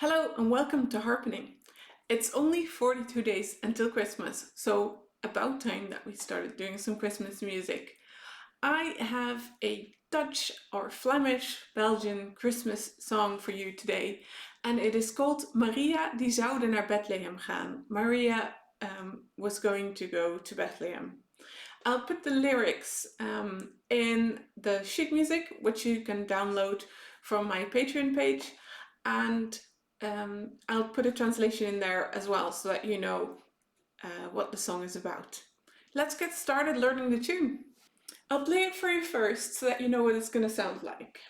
Hello and welcome to Harpening. It's only 42 days until Christmas, so about time that we started doing some Christmas music. I have a Dutch or Flamish Belgian Christmas song for you today, and it is called Maria die zoude naar Bethlehem gaan. Maria was going to go to Bethlehem. I'll put the lyrics in the sheet music, which you can download from my Patreon page, and I'll put a translation in there as well so that you know what the song is about. Let's get started learning the tune. I'll play it for you first so that you know what it's going to sound like.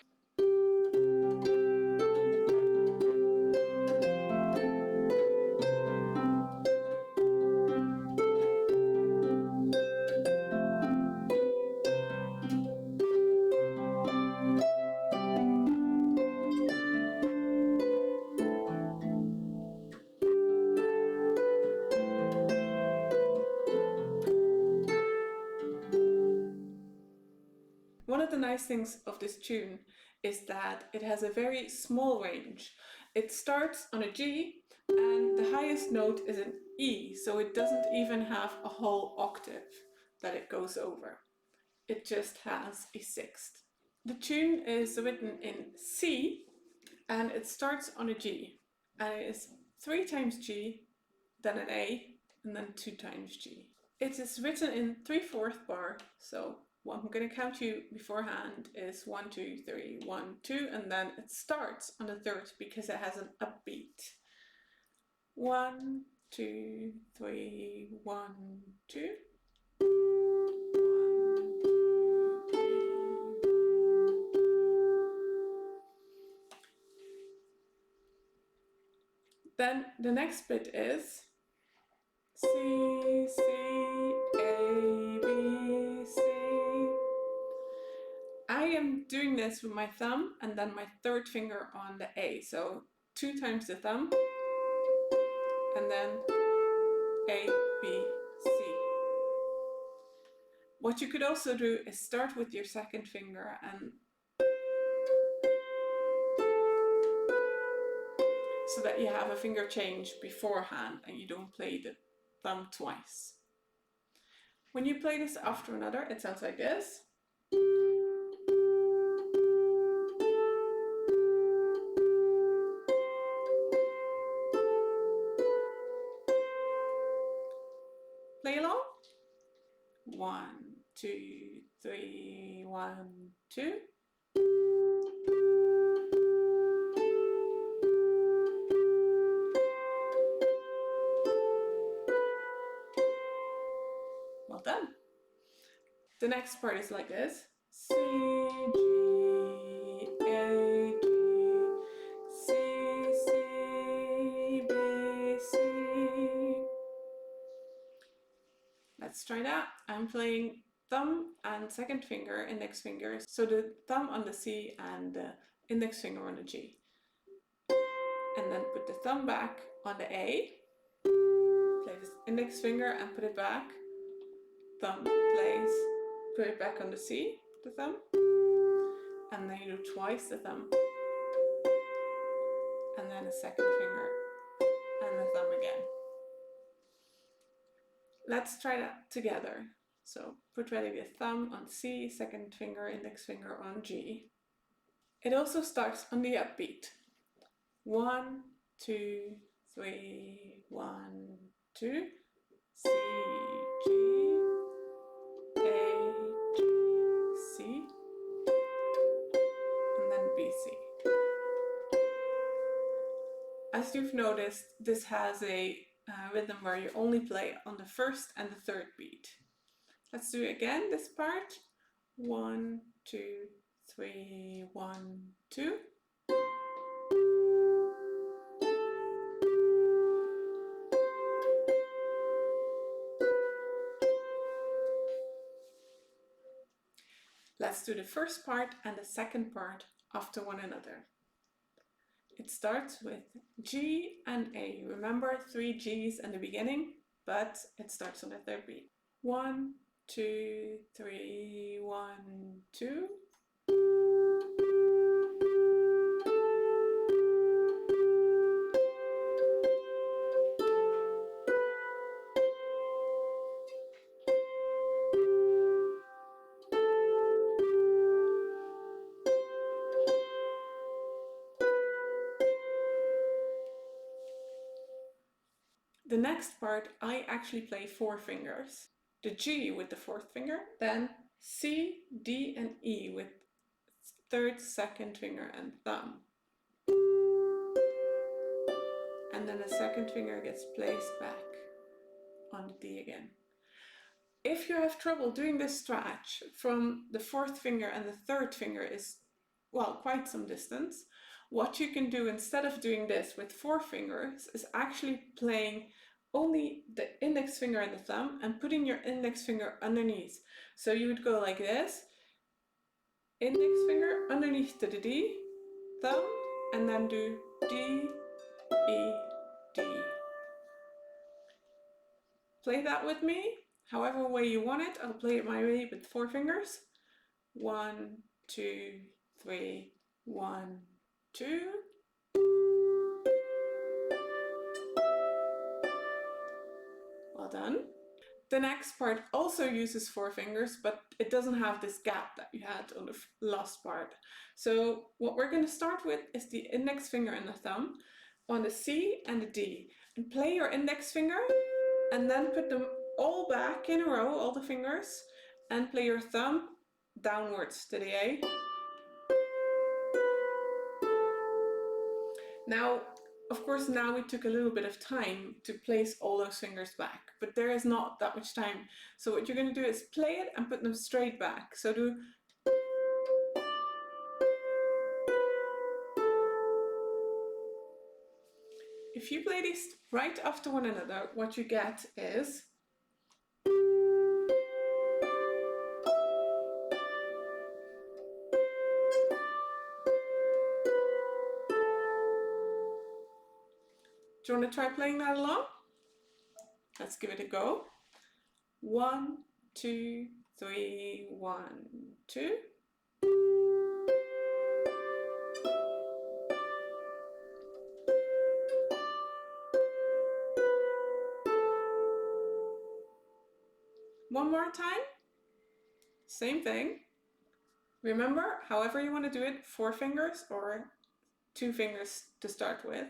One of the nice things of this tune is that it has a very small range. It starts on a G and the highest note is an E, so it doesn't even have a whole octave that it goes over. It just has a sixth. The tune is written in C and it starts on a G, and it is 3 times G, then an A, and then 2 times G. It is written in 3/4 bar, so what I'm going to count you beforehand is 1, 2, 3, 1, 2, and then it starts on the third because it has an upbeat. 1, 2, 3, 1, 2. 1, 2, 3. Then the next bit is C, C, A, B, C. I am doing this with my thumb and then my third finger on the A, so 2 times the thumb and then A, B, C. What you could also do is start with your second finger and so that you have a finger change beforehand and you don't play the thumb twice. When you play this after another, it sounds like this. Play along. 1, 2, 3, 1, 2. Well done. The next part is like this. C, G, A, G, C, C, B, C. Let's try that. I'm playing thumb and second finger, index finger. So the thumb on the C and the index finger on the G. And then put the thumb back on the A. Play this index finger and put it back. Thumb plays, put it back on the C, the thumb, and then you do twice the thumb, and then a second finger, and the thumb again. Let's try that together. So put ready the thumb on C, second finger, index finger on G. It also starts on the upbeat. 1, 2, 3, 1, 2, C, G, A, G, C, and then B, C. As you've noticed, this has a rhythm where you only play on the first and the third beat. Let's do it again, this part. 1, 2, 3, 1, 2. Let's do the first part and the second part after one another. It starts with G and A. Remember 3 G's in the beginning, but it starts on the third beat. 1, 2, 3, 1, 2. The next part, I actually play 4 fingers. The G with the 4th finger, then C, D and E with 3rd, 2nd finger and thumb. And then the 2nd finger gets placed back on the D again. If you have trouble doing this stretch from the 4th finger and the 3rd finger is, well, quite some distance, what you can do instead of doing this with 4 fingers is actually playing only the index finger and the thumb and putting your index finger underneath. So you would go like this, index finger underneath to the D, thumb, and then do D, E, D. Play that with me, however way you want it. I'll play it my way with 4 fingers. 1, 2, 3, 1, 2. Well done. The next part also uses 4 fingers, but it doesn't have this gap that you had on the last part. So what we're going to start with is the index finger and the thumb on the C and the D. And play your index finger and then put them all back in a row, all the fingers, and play your thumb downwards to the A. Now, of course, now we took a little bit of time to place all those fingers back, but there is not that much time. So what you're going to do is play it and put them straight back. So do if you play these right after one another, what you get is do you want to try playing that along? Let's give it a go. 1, 2, 3, 1, 2. One more time. Same thing. Remember, however you want to do it, 4 fingers or 2 fingers to start with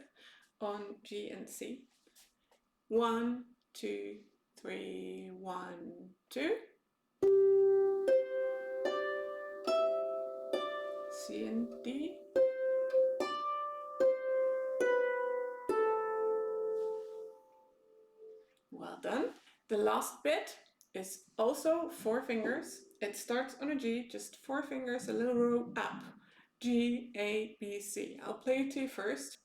on G and C. 1, 2, 3, 1, 2. C and D. Well done. The last bit is also 4 fingers. It starts on a G, just 4 fingers, a little row up. G, A, B, C. I'll play it to you first.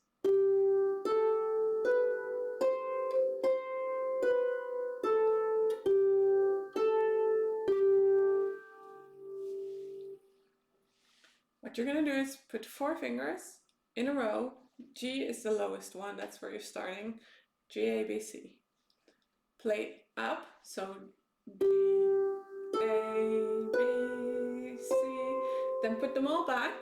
What you're going to do is put 4 fingers in a row. G is the lowest one, that's where you're starting. G, A, B, C. Play up, so G, A, B, C. Then put them all back,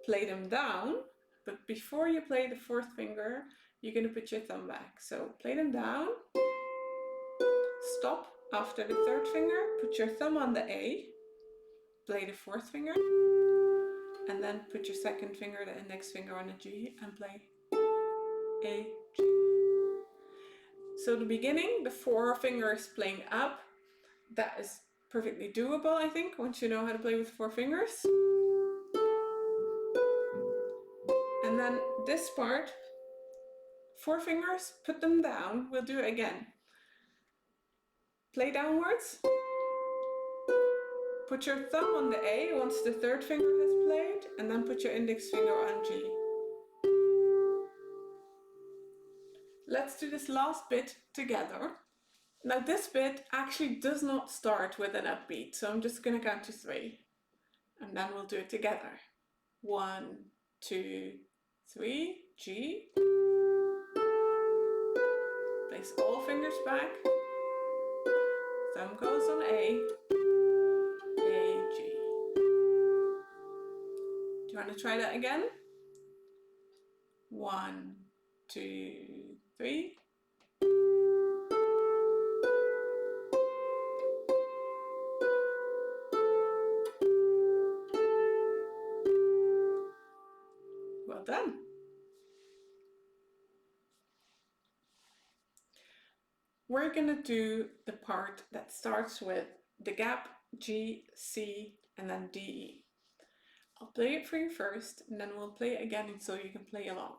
play them down, but before you play the 4th finger, you're going to put your thumb back. So play them down, stop after the 3rd finger, put your thumb on the A, play the 4th finger, and then put your 2nd finger, the index finger, on the G and play A, G. So the beginning, the 4 fingers playing up, that is perfectly doable, I think, once you know how to play with 4 fingers. And then this part, 4 fingers, put them down, we'll do it again. Play downwards. Put your thumb on the A once the 3rd finger has played, and then put your index finger on G. Let's do this last bit together. Now this bit actually does not start with an upbeat, so I'm just going to count to 3. And then we'll do it together. 1, 2, 3, G. Place all fingers back. Thumb goes on A, G. Do you want to try that again? 1, 2, 3. Well done. we're gonna do the part that starts with the gap G, C, and then D. I'll play it for you first, and then we'll play it again so you can play along.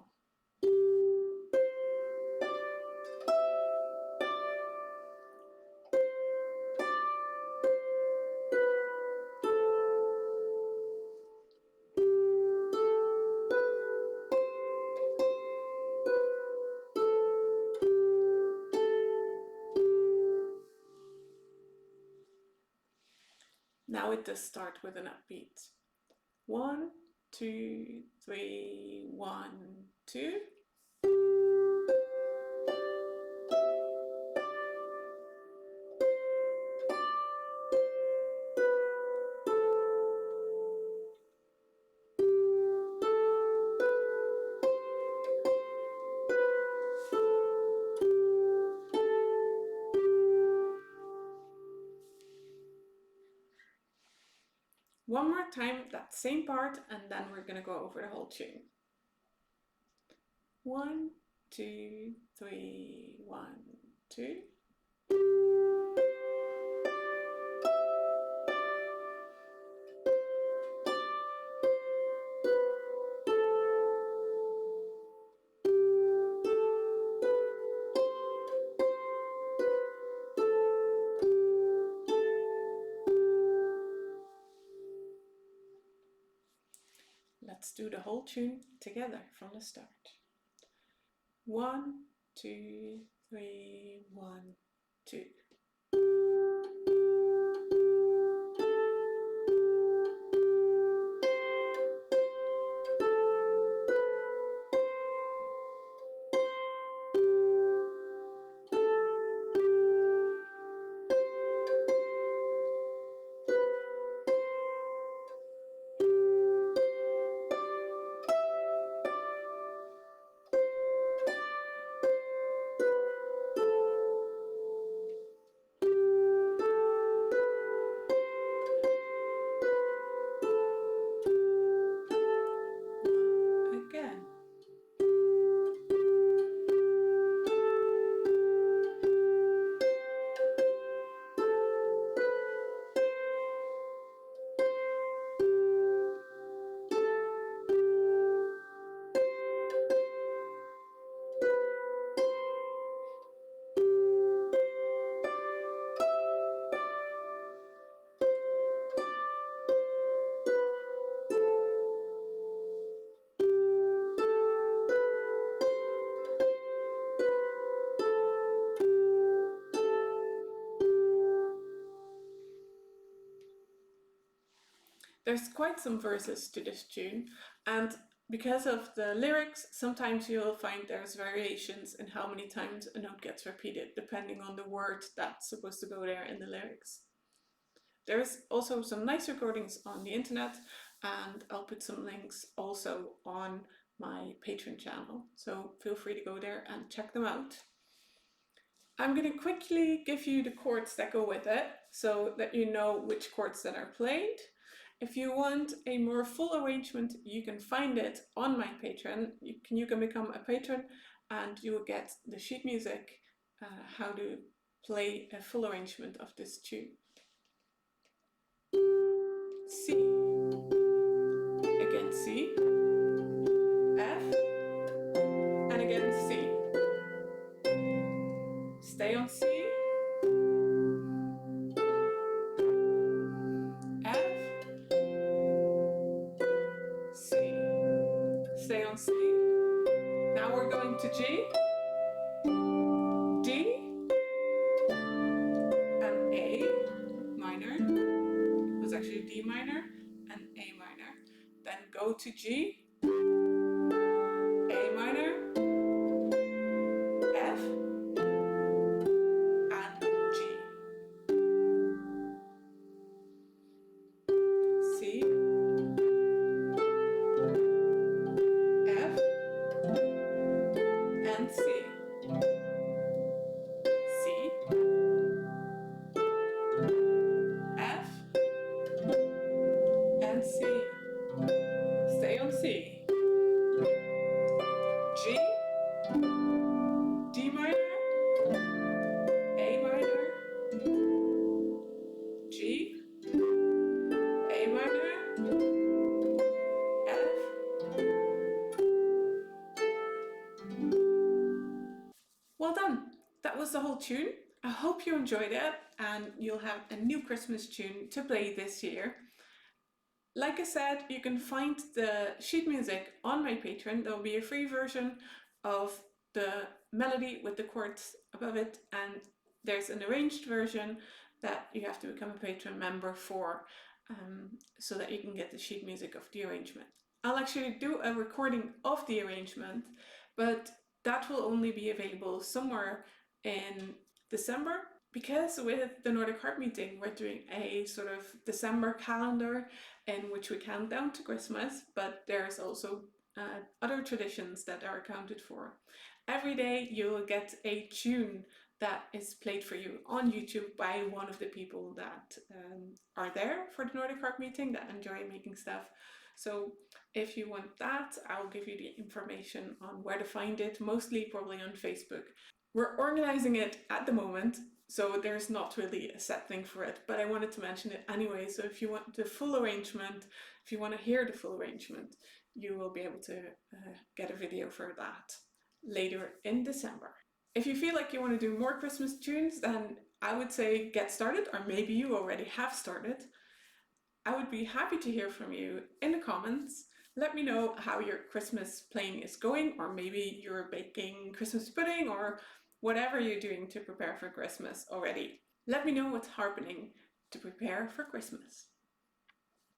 Now it does start with an upbeat. 1, 2, 3, 1, 2. One more time, that same part, and then we're gonna go over the whole tune. 1, 2, 3, 1, 2. Let's do the whole tune together from the start. 1, 2, 3, 1, 2. There's quite some verses to this tune, and because of the lyrics, sometimes you'll find there's variations in how many times a note gets repeated, depending on the word that's supposed to go there in the lyrics. There's also some nice recordings on the internet, and I'll put some links also on my Patreon channel, so feel free to go there and check them out. I'm going to quickly give you the chords that go with it, so that you know which chords that are played. If you want a more full arrangement, you can find it on my Patreon. You can become a patron and you will get the sheet music, how to play a full arrangement of this tune. C, again C, F, and again C. Stay on C, F, C, stay on C. Now we're going to G, D, and A minor. It was actually D minor and A minor. Then go to G, A minor, F, and G. C, F, and C. C, F, and C. Stay on C. G, D minor, Well done! That was the whole tune. I hope you enjoyed it and you'll have a new Christmas tune to play this year. Like I said, you can find the sheet music on my Patreon. There will be a free version of the melody with the chords above it, and there's an arranged version that you have to become a Patreon member for, so that you can get the sheet music of the arrangement. I'll actually do a recording of the arrangement, but that will only be available somewhere in December, because with the Nordic Harp Meeting we're doing a sort of December calendar in which we count down to Christmas, but there's also other traditions that are accounted for. Every day you will get a tune that is played for you on YouTube by one of the people that are there for the Nordic Harp Meeting, that enjoy making stuff. So if you want that, I'll give you the information on where to find it, mostly probably on Facebook. We're organizing it at the moment, so there's not really a set thing for it, but I wanted to mention it anyway. So if you want the full arrangement, if you want to hear the full arrangement, you will be able to get a video for that later in December. If you feel like you want to do more Christmas tunes, then I would say get started, or maybe you already have started. I would be happy to hear from you in the comments. Let me know how your Christmas playing is going, or maybe you're baking Christmas pudding or whatever you're doing to prepare for Christmas already. Let me know what's happening to prepare for Christmas.